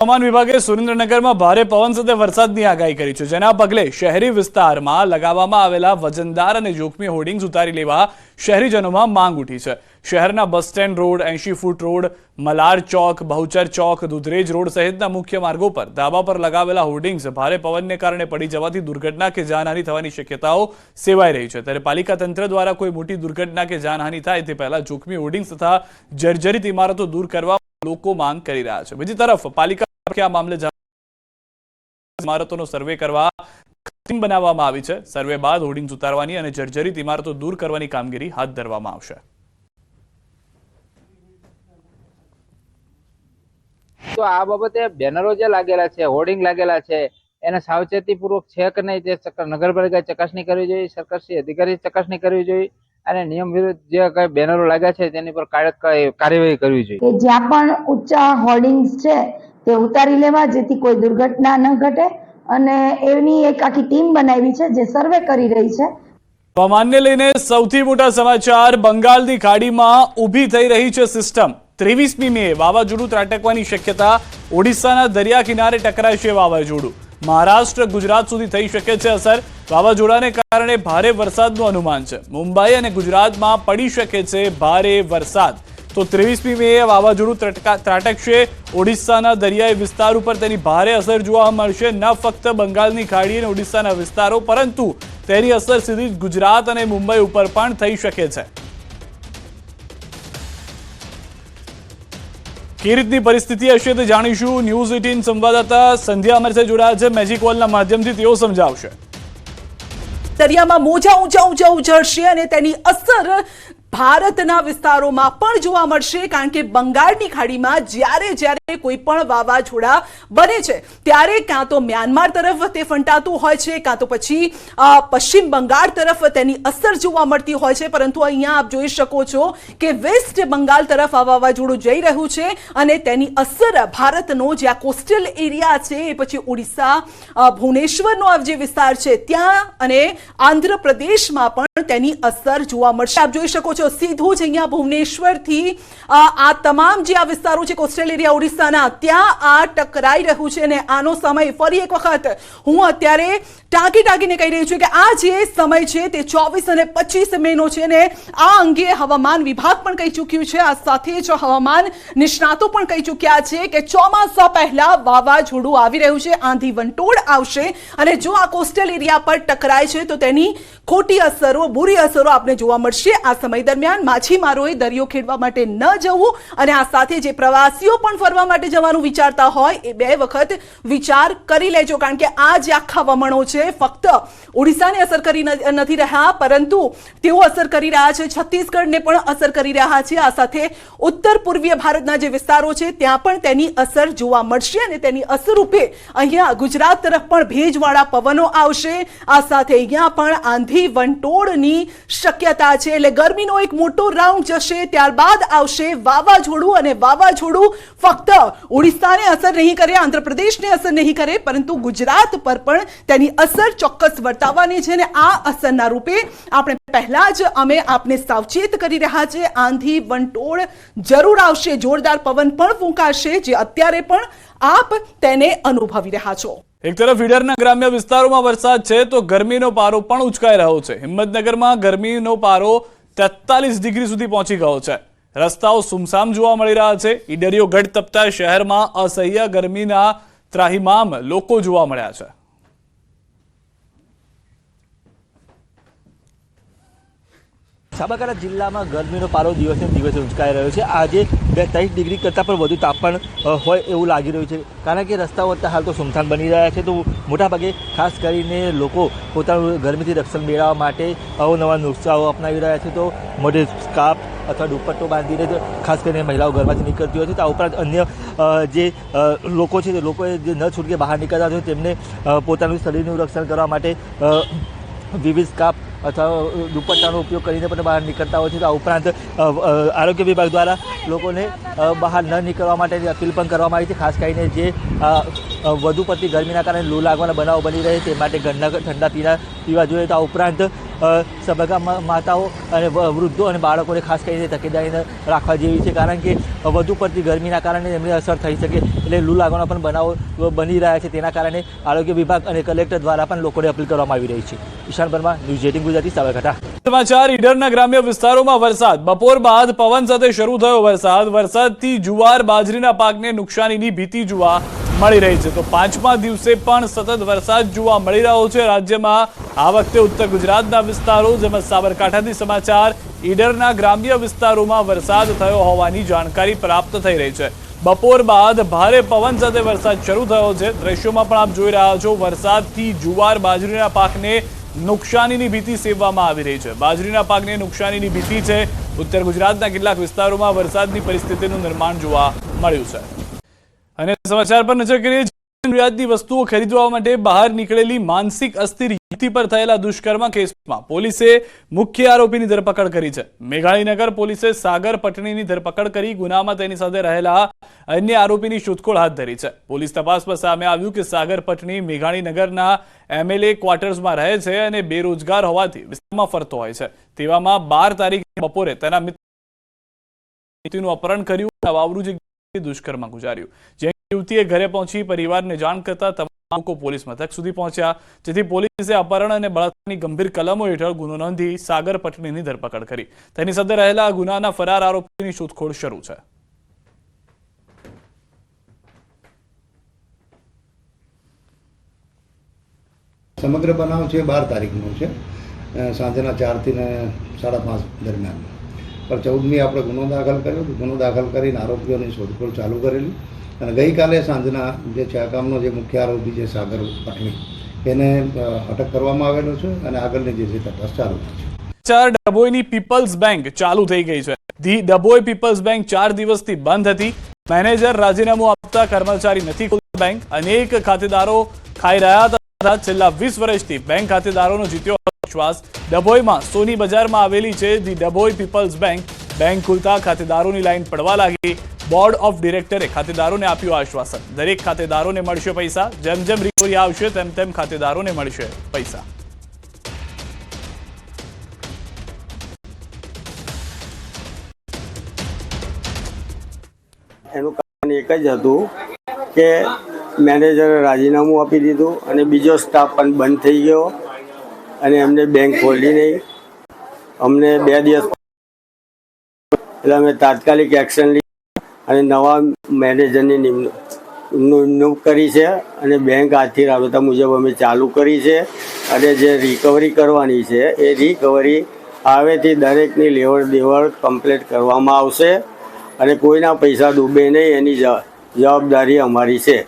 હવામાન વિભાગે સુરેન્દ્રનગરમાં ભારે પવન સાથે વરસાદની આગાહી કરી છે, જેના પગલે શહેરી વિસ્તારમાં લગાવવામાં આવેલા વજનદાર અને જોખમી હોર્ડિંગ્સ ઉતારી લેવા શહેરીજનોમાં માંગ ઉઠી છે। શહેરના bus stand road, 80 foot road, Malar ચોક, બહુચર ચોક, દુધરેજ રોડ સહિતના મુખ્ય માર્ગો પર ધાબા પર લગાવેલા હોર્ડિંગ્સ ભારે પવનને કારણે પડી જવાથી દુર્ઘટના કે જાનહાનિ થવાની શક્યતાઓ સેવાઈ રહી છે। ત્યારે પાલિકા તંત્ર દ્વારા કોઈ મોટી દુર્ઘટના કે જાનહાનિ થાય તે પહેલા જોખમી હોર્ડિંગ્સ તથા જર્જરિત ઇમારતો દૂર કરવા લોકો માંગ કરી રહ્યા છે। બીજી તરફ પાલિકા આ મામલે ઇમારતોનો સર્વે કરવા ટીમ બનાવવામાં આવી છે। સર્વે બાદ હોર્ડિંગ્સ ઉતારવાની અને જર્જરિત ઇમારતો દૂર કરવાની કામગીરી હાથ ધરવામાં આવશે। તો આ બાબતે બેનરો જે લાગેલા છે, હોર્ડિંગ લાગેલા છે, એને સાવચેતીપૂર્વક છે કે નહીં તે નગરપાલિકાએ ચકાસણી કરવી જોઈએ, સરકારશ્રી અધિકારી ચકાસણી કરવી જોઈએ અને નિયમ વિરુદ્ધ જે કઈ બેનરો લાગ્યા છે તેની પર કાર્યવાહી કરવી જોઈએ। જ્યાં પણ ઊંચા હોર્ડિંગ્સ છે તે ઉતારી લેવા જેથી કોઈ દુર્ઘટના ન ઘટે અને એની એક આખી ટીમ બનાવી છે જે સર્વે કરી રહી છે। હવામાનને લઈને સૌથી મોટા સમાચાર, બંગાળની ખાડીમાં ઊભી થઈ રહી છે સિસ્ટમ। 23મી મે વાવાઝોડું ત્રાટકવાની શક્યતા, ઓડિશાના દરિયા કિનારે ટકરાશે વાવાઝોડું, મહારાષ્ટ્ર ગુજરાત સુધી થઈ શકે છે અસર। વાવાઝોડાને કારણે ભારે વરસાદનું અનુમાન છે, મુંબઈ અને ગુજરાતમાં પડી શકે છે ભારે વરસાદ। તો 23મી મે વાવાઝોડું ત્રાટકશે, ઓડિશાના દરિયાઈ વિસ્તાર ઉપર તેની ભારે અસર જોવા મળશે। ન ફક્ત બંગાળની ખાડી અને ઓડિશાના વિસ્તારો, પરંતુ તેની અસર સીધી ગુજરાત અને મુંબઈ ઉપર પણ થઈ શકે છે। કેવી રીતની પરિસ્થિતિ હશે તે જાણીશું। ન્યૂઝ 18 સંવાદદાતા સંધ્યા અમારી સાથે જોડાયા છે, મેજિક વોલના માધ્યમથી તેઓ સમજાવશે। દરિયામાં મોજા ઊંચા ઉછળશે અને તેની અસર ભારતના વિસ્તારોમાં પણ જોવા મળશે, કારણ કે બંગાળની ખાડીમાં જ્યારે કોઈ પણ વાવાઝોડા બને છે ત્યારે કાં તો મ્યાનમાર તરફ તે ફંટાતું હોય છે, કાં તો પછી પશ્ચિમ બંગાળ તરફ તેની અસર જોવા મળતી હોય છે। પરંતુ અહીંયા આપ જોઈ શકો છો કે વેસ્ટ બંગાળ તરફ આ વાવાઝોડું જઈ રહ્યું છે અને તેની અસર ભારતનો જ્યાં કોસ્ટલ એરિયા છે, એ પછી ઓડિશા, ભુવનેશ્વરનો આ જે વિસ્તાર છે ત્યાં અને આંધ્રપ્રદેશમાં પણ તેની અસર જોવા મળશે। આપ જોઈ શકો છો સીધું જ અહીંયા ભુવનેશ્વરથી આ તમામ જે આ વિસ્તારો છે કોસ્ટલ એરિયા ઓડિશાના, ત્યાં આ ટકરાઈ રહ્યું છે। અને આનો સમય ફરી એક વખત હું અત્યારે ટાંકીને કહી રહી છું કે આ જે સમય છે તે 24 અને 25 મેનો છે ને આ અંગે હવામાન વિભાગ પણ કહી ચૂક્યું છે। આ સાથે જ હવામાન નિષ્ણાતો પણ કહી ચૂક્યા છે કે ચોમાસા પહેલા વાવાઝોડું આવી રહ્યું છે, આંધી વંટોળ આવશે અને જો આ કોસ્ટલ એરિયા પર ટકરાય છે તો તેની ખોટી અસરો, બુરી અસરો આપને જોવા મળશે। આ સમય દરમિયાન માછીમારોએ દરિયો ખેડવા માટે ન જવું અને આ સાથે જે પ્રવાસીઓ પણ ફરવા માટે જવાનું વિચારતા હોય એ બે વખત વિચાર કરી લેજો, કારણ કે આ જે આખા વમણો છે ફક્ત ઓડિશાને અસર કરી નથી રહ્યા, પરંતુ તેઓ અસર કરી રહ્યા છે છત્તીસગઢને પણ અસર કરી રહ્યા છે। આ સાથે ઉત્તર પૂર્વીય ભારતના જે વિસ્તારો છે ત્યાં પણ તેની અસર જોવા મળશે અને તેની અસર રૂપે અહીંયા ગુજરાત તરફ પણ ભેજવાળા પવનો આવશે। આ સાથે અહીંયા પણ આંધી વંટોળની શક્યતા છે, એટલે ગરમીનો એક મોટો રાઉન્ડ જશે, ત્યારબાદ આવશે વાવાઝોડું અને વાવાઝોડું ફક્ત ઓડિશાને અસર નહીં કરે, આંધ્રપ્રદેશને અસર નહીં કરે, પરંતુ ગુજરાત પર પણ તેની અસર ચોક્કસ વર્તાવવાની છે। અને આ અસરના રૂપે આપણે પહેલા જ અમે આપને સાવચેત કરી રહ્યા છે, આંધી વંટોળ જરૂર આવશે, જોરદાર પવન પણ ફૂંકાશે, જે અત્યારે પણ આપ તેને અનુભવી રહ્યા છો। એક તરફ ઈડરના ગ્રામ્ય વિસ્તારોમાં વરસાદ છે તો ગરમીનો પારો પણ ઉચકાઈ રહ્યો છે। હિંમતનગરમાં ગરમીનો પારો 43 ડિગ્રી સુધી પહોંચી ગયો છે, રસ્તાઓ સુમસામ જોવા મળી રહ્યા છે। ઈડરીઓ ગઢ તપતા શહેરમાં અસહ્ય ગરમીના ત્રાહિમામ લોકો જોવા મળ્યા છે। સાબરકાંઠા જિલ્લામાં ગરમીનો પારો દિવસે દિવસે ઉંચકાઈ રહ્યો છે। આજે 23 ડિગ્રી કરતાં પણ વધુ તાપમાન હોય એવું લાગી રહ્યું છે, કારણ કે રસ્તાઓ અત્યારે હાલ તો સુમસામ બની રહ્યા છે। તો મોટાભાગે ખાસ કરીને લોકો પોતાનું ગરમીથી રક્ષણ મેળવવા માટે અવનવા નુસ્ખાઓ અપનાવી રહ્યા છે। તો મોઢે સ્કાર્ફ અથવા દુપટ્ટો બાંધીને ખાસ કરીને મહિલાઓ ઘરમાંથી નીકળતી હોય છે। તો આ ઉપરાંત અન્ય જે લોકો છે તે લોકોએ જે ન છૂટકે બહાર નીકળતા હોય તેમને પોતાનું શરીરનું રક્ષણ કરવા માટે વિવિધ સ્કાર્ફ અથવા દુપટ્ટાનો ઉપયોગ કરીને પણ બહાર નીકળતા હોય છે. આ ઉપરાંત આરોગ્ય વિભાગ દ્વારા લોકોને બહાર ન નીકળવા માટેની અપીલ પણ કરવામાં આવી છે. ખાસ કરીને જે વધુ પડતી ગરમીના કારણે લૂ લાગવાના બનાવો બની રહે તે માટે ઘરના ઠંડા પીવા જોઈએ. તો આ ઉપરાંત સબગા માતાઓ અને વૃદ્ધો અને બાળકોને ખાસ કરીને તકેદારી રાખવા જેવી છે, કારણ કે વધુ પડતી ગરમીના કારણે એમને અસર થઈ શકે એટલે લૂ લાગવાના પણ બનાવો બની રહ્યા છે. તેના કારણે આરોગ્ય વિભાગ અને કલેક્ટર દ્વારા પણ લોકોને અપીલ કરવામાં આવી રહી છે. ઈશાન વર્મા, ન્યૂઝ 18 ગુજરાતી, સાબરકાંઠા. સમાચાર ઈડરના ગ્રામ્ય વિસ્તારોમાં વરસાદ. બપોર બાદ પવન સાથે શરૂ થયો વરસાદ. વરસાદથી જુવાર બાજરીના પાકને નુકસાનીની ભીતિ જોવા મળી રહી છે. તો 5મા દિવસે પણ સતત વરસાદ જોવા મળી રહ્યો છે રાજ્યમાં. આ વખતે ઉત્તર ગુજરાતના વિસ્તારો જેમાં સાબરકાંઠાથી સમાચાર. ઈડરના ગ્રામ્ય વિસ્તારોમાં વરસાદ થયો હોવાની જાણકારી પ્રાપ્ત થઈ રહી છે. બપોર બાદ ભારે પવન સાથે વરસાદ શરૂ થયો છે. દ્રશ્યોમાં પણ આપ જોઈ રહ્યા છો. વરસાદથી જુવાર બાજરીના પાકને નુકસાનીની ભીતિ સેવવામાં આવી રહી છે. બાજરીના પાકને નુકસાનીની ભીતિ છે. ઉત્તર ગુજરાતના કેટલાક વિસ્તારોમાં વરસાદની પરિસ્થિતિનું નિર્માણ જોવા મળ્યું છે. અને સમાચાર પર નજર કરીએ. જરૂરિયાતની વસ્તુઓ ખરીદવા માટે બહાર નીકળેલી માનસિક અસ્થિર યુવતી પર થયેલા દુષ્કર્મ કેસમાં પોલીસે મુખ્ય આરોપીની ધરપકડ કરી છે. મેઘાણીનગર પોલીસે સાગર પટણીની ધરપકડ કરી ગુનામાં તેની સાથે રહેલા અન્ય આરોપીની શોધખોળ હાથ ધરી છે. પોલીસ તપાસમાં સામે આવ્યું કે સાગર પટણી મેઘાણીનગરના MLA ક્વાર્ટર્સમાં રહે છે અને બેરોજગાર હોવાથી વિસ્તારમાં ફરતો હોય છે. તેવામાં 12 તારીખે બપોરે તેના મિત્રનું અપહરણ કર્યું અને વાવરૂ જગ્યાએ દુષ્કર્મ ગુજાર્યું. જે યુવતીએ ઘરે પહોંચી પરિવારને જાણ કરતા તમામ લોકો પોલીસ મથક સુધી પહોંચ્યા, જેથી પોલીસે અપહરણ અને બળાત્કારની ગંભીર કલમો હેઠળ ગુનો નોંધી સાગર પટણીની ધરપકડ કરી. તેની સાથે રહેલા ગુનાના ફરાર આરોપીની શોધખોળ શરૂ છે. સમગ્ર બનાવ છે 12 તારીખનો છે, સાંજના 4 થી 5:30 દરમિયાન. પણ 14મી આપણે ગુનો દાખલ કર્યો. ગુનો દાખલ કરીને આરોપીઓની શોધખોળ ચાલુ કરેલી અને ગઈકાલે સાંજના જે છાકામનો જે મુખ્ય આરોપી છે સાગર પટણી એને અટક કરવામાં આવેલો છે અને આગળની જે તપાસ ચાલુ છે. ડભોઈની પીપલ્સ બેંક ચાલુ થઈ ગઈ છે. ધી ડભોઈ પીપલ્સ બેંક 4 દિવસથી બંધ હતી. મેનેજર રાજીનામું આપતા કર્મચારી નથી ખોલતા બેંક. અનેક ખાતેદારો ખાઈ રહ્યા હતા. છેલ્લા 20 વર્ષથી બેંક ખાતેદારોનો જીત્યો વિશ્વાસ. ડભોઈમાં સોની બજારમાં આવેલી છે the Dabhoi peoples bank. Bank ખુલતા ખાતેદારોની લાઈન પડવા લાગી. બોર્ડ ઓફ ડિરેક્ટરે ખાતેદારોને આપ્યું આશ્વાસન. દરેક ખાતેદારોને મળશે પૈસા. જેમ જેમ રિકવરી આવશે તેમ તેમ ખાતેદારોને મળશે પૈસા. એનું કારણ એક જ હતું કે મેનેજરે રાજીનામું આપી દીધું અને બીજો સ્ટાફ પણ બંધ થઈ ગયો અને એમને બેંક ખોલી નહીં. અમને 2 દિવસ એટલે અમે તાત્કાલિક એક્શન લીધી અને નવા મેનેજરની નિમણૂક કરી છે અને બેંક આજથી રાબેતા મુજબ અમે ચાલુ કરી છે અને જે રિકવરી કરવાની છે એ રિકવરી હવેથી દરેકની લેવડ દેવડ કમ્પ્લીટ કરવામાં આવશે અને કોઈના પૈસા ડૂબે નહીં એની જવાબદારી અમારી છે.